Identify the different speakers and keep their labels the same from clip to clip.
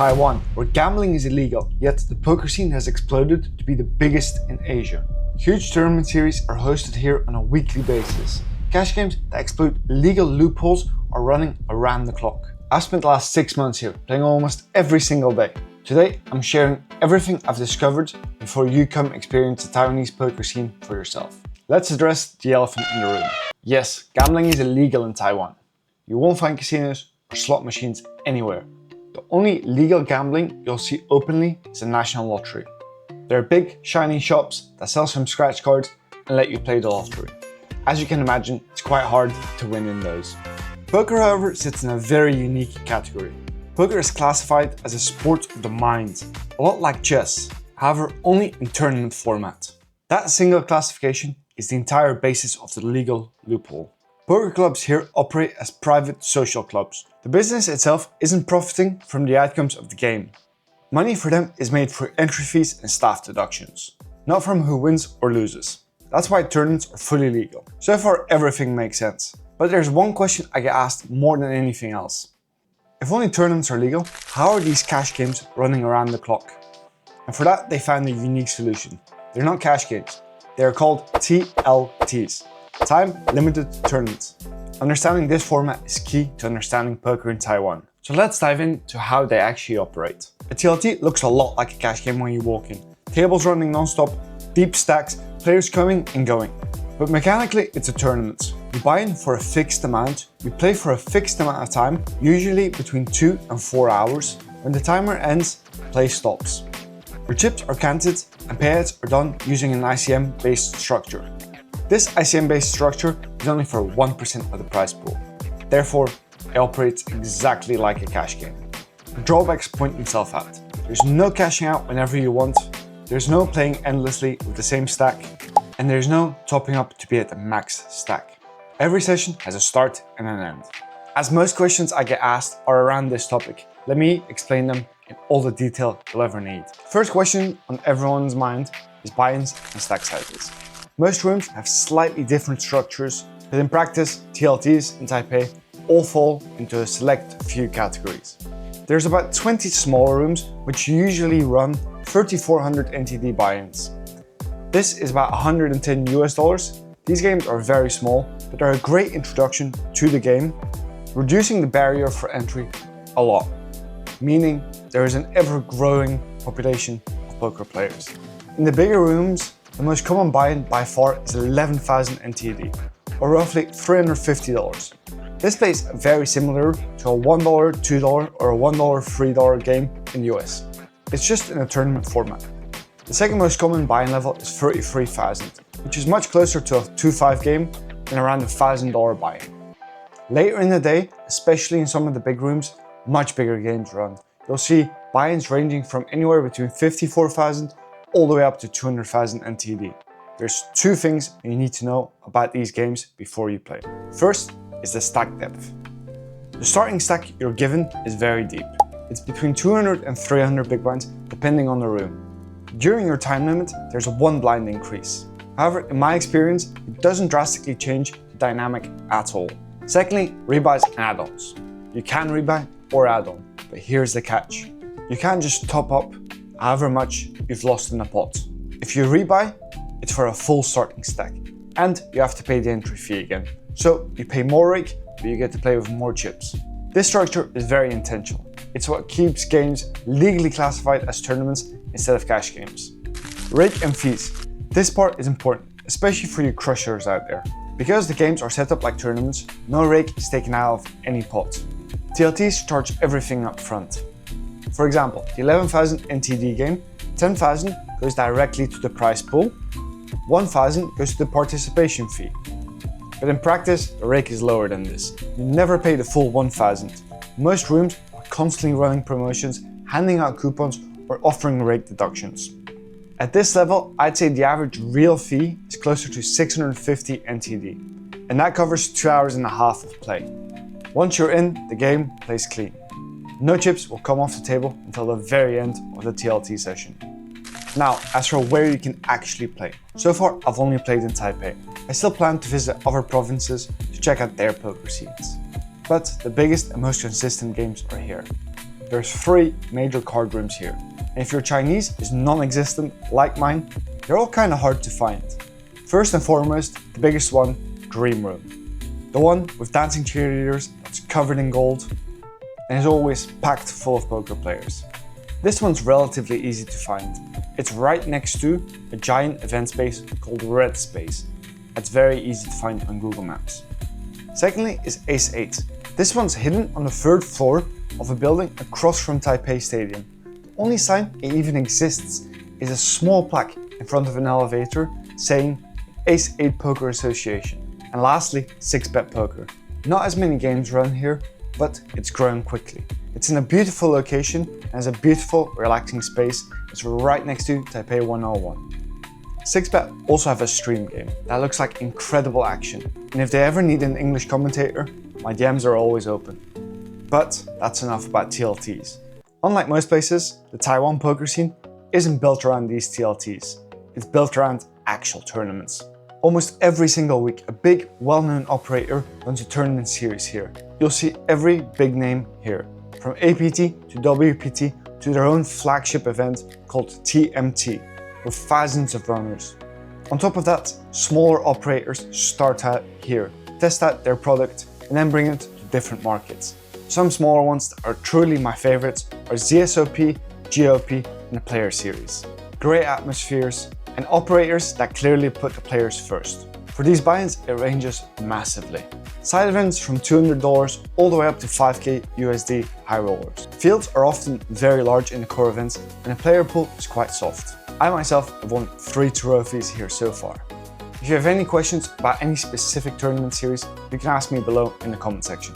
Speaker 1: Taiwan, where gambling is illegal, yet the poker scene has exploded to be the biggest in Asia. Huge tournament series are hosted here on a weekly basis. Cash games that exploit legal loopholes are running around the clock. I've spent the last 6 months here, playing almost every single day. Today, I'm sharing everything I've discovered before you come experience the Taiwanese poker scene for yourself. Let's address the elephant in the room. Yes, gambling is illegal in Taiwan. You won't find casinos or slot machines anywhere. The only legal gambling you'll see openly is the national lottery. There are big, shiny shops that sell some scratch cards and let you play the lottery. As you can imagine, it's quite hard to win in those. Poker, however, sits in a very unique category. Poker is classified as a sport of the mind, a lot like chess, however only in tournament format. That single classification is the entire basis of the legal loophole. Poker clubs here operate as private social clubs. The business itself isn't profiting from the outcomes of the game. Money for them is made through entry fees and staff deductions, not from who wins or loses. That's why tournaments are fully legal. So far, everything makes sense. But there's one question I get asked more than anything else. If only tournaments are legal, how are these cash games running around the clock? And for that, they found a unique solution. They're not cash games. They are called TLTs, Time Limited Tournaments. Understanding this format is key to understanding poker in Taiwan. So let's dive into how they actually operate. A TLT looks a lot like a cash game when you walk in. Tables running non-stop, deep stacks, players coming and going. But mechanically, it's a tournament. You buy in for a fixed amount, you play for a fixed amount of time, usually between 2 and 4 hours. When the timer ends, play stops. Your chips are counted and payouts are done using an ICM-based structure. This ICM-based structure is only for 1% of the prize pool. Therefore, it operates exactly like a cash game. The drawbacks point themselves out. There's no cashing out whenever you want, there's no playing endlessly with the same stack, and there's no topping up to be at the max stack. Every session has a start and an end. As most questions I get asked are around this topic, let me explain them in all the detail you'll ever need. First question on everyone's mind is buy-ins and stack sizes. Most rooms have slightly different structures, but in practice, TLTs in Taipei all fall into a select few categories. There's about 20 smaller rooms, which usually run 3,400 NTD buy-ins. This is about $110 US. These games are very small, but are a great introduction to the game, reducing the barrier for entry a lot, meaning there is an ever-growing population of poker players. In the bigger rooms, the most common buy-in by far is 11,000 NTD, or roughly $350. This plays very similar to a $1, $2, or a $1, $3 game in the US. It's just in a tournament format. The second most common buy-in level is 33,000, which is much closer to a 2-5 game than around a $1,000 buy-in. Later in the day, especially in some of the big rooms, much bigger games run. You'll see buy-ins ranging from anywhere between 54,000 all the way up to 200,000 NTD. There's 2 things you need to know about these games before you play. First is the stack depth. The starting stack you're given is very deep. It's between 200 and 300 big blinds depending on the room. During your time limit, there's a 1 blind increase. However, in my experience, it doesn't drastically change the dynamic at all. Secondly, rebuys and add-ons. You can rebuy or add on, but here's the catch. You can't just top up however much you've lost in the pot. If you rebuy, it's for a full starting stack, and you have to pay the entry fee again. So you pay more Rake, but you get to play with more chips. This structure is very intentional. It's what keeps games legally classified as tournaments instead of cash games. Rake and fees. This part is important, especially for you crushers out there. Because the games are set up like tournaments, no Rake is taken out of any pot. TLTs charge everything up front. For example, the 11,000 NTD game, 10,000 goes directly to the prize pool, 1,000 goes to the participation fee. But in practice, the Rake is lower than this. You never pay the full 1,000. Most rooms are constantly running promotions, handing out coupons, or offering Rake deductions. At this level, I'd say the average real fee is closer to 650 NTD, and that covers 2.5 hours of play. Once you're in, the game plays clean. No chips will come off the table until the very end of the TLT session. Now, as for where you can actually play. So far, I've only played in Taipei. I still plan to visit other provinces to check out their poker scenes. But the biggest and most consistent games are here. there's 3 major card rooms here. And if your Chinese is non-existent like mine, they're all kind of hard to find. First and foremost, the biggest one, Dream Room. The one with dancing cheerleaders that's covered in gold and is always packed full of poker players. This one's relatively easy to find. It's right next to a giant event space called Red Space. It's very easy to find on Google Maps. Secondly is Ace 8. This one's hidden on the 3rd floor of a building across from Taipei Stadium. The only sign it even exists is a small plaque in front of an elevator saying Ace 8 Poker Association. And lastly, 6Bet Poker. Not as many games run here, but it's growing quickly. It's in a beautiful location and has a beautiful, relaxing space. It's right next to Taipei 101. 6Bet also have a stream game that looks like incredible action. And if they ever need an English commentator, my DMs are always open. But that's enough about TLTs. Unlike most places, the Taiwan poker scene isn't built around these TLTs. It's built around actual tournaments. Almost every single week, a big, well-known operator runs a tournament series here. You'll see every big name here, from APT to WPT to their own flagship event called TMT, with thousands of runners. On top of that, smaller operators start out here, test out their product, and then bring it to different markets. Some smaller ones that are truly my favorites are ZSOP, GOP, and the Player Series. Great atmospheres, and operators that clearly put the players first. For these buy-ins, it ranges massively. Side events from $200 all the way up to 5k USD high rollers. Fields are often very large in the core events, and the player pool is quite soft. I myself have won 3 trophies here so far. If you have any questions about any specific tournament series, you can ask me below in the comment section.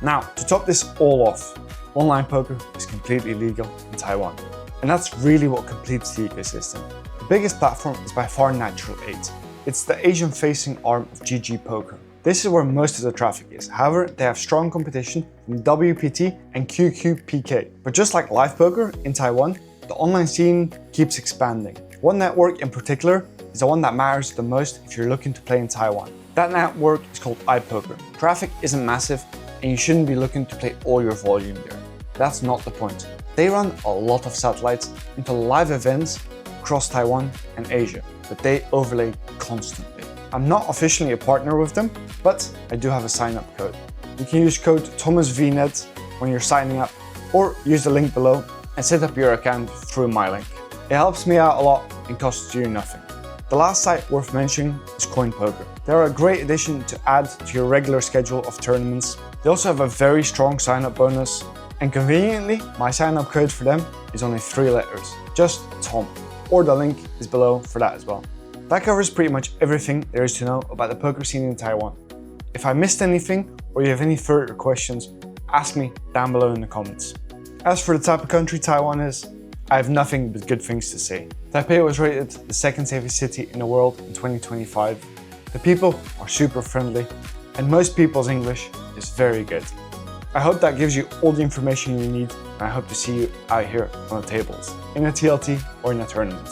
Speaker 1: Now, to top this all off, online poker is completely legal in Taiwan. And that's really what completes the ecosystem. The biggest platform is by far Natural 8. It's the Asian-facing arm of GG Poker. This is where most of the traffic is. However, they have strong competition from WPT and QQPK. But just like live poker in Taiwan, the online scene keeps expanding. One network in particular is the one that matters the most if you're looking to play in Taiwan. That network is called iPoker. Traffic isn't massive and you shouldn't be looking to play all your volume there. That's not the point. They run a lot of satellites into live events across Taiwan and Asia, but they overlay constantly. I'm not officially a partner with them, but I do have a sign-up code. You can use code ThomasVNet when you're signing up, or use the link below and set up your account through my link. It helps me out a lot and costs you nothing. The last site worth mentioning is CoinPoker. They're a great addition to add to your regular schedule of tournaments. They also have a very strong sign-up bonus, and conveniently, my sign-up code for them is only 3 letters, just TOM, or the link is below for that as well. That covers pretty much everything there is to know about the poker scene in Taiwan. If I missed anything or you have any further questions, ask me down below in the comments. As for the type of country Taiwan is, I have nothing but good things to say. Taipei was rated the 2nd safest city in the world in 2025. The people are super friendly, and most people's English is very good. I hope that gives you all the information you need, and I hope to see you out here on the tables, in a TLT or in a tournament.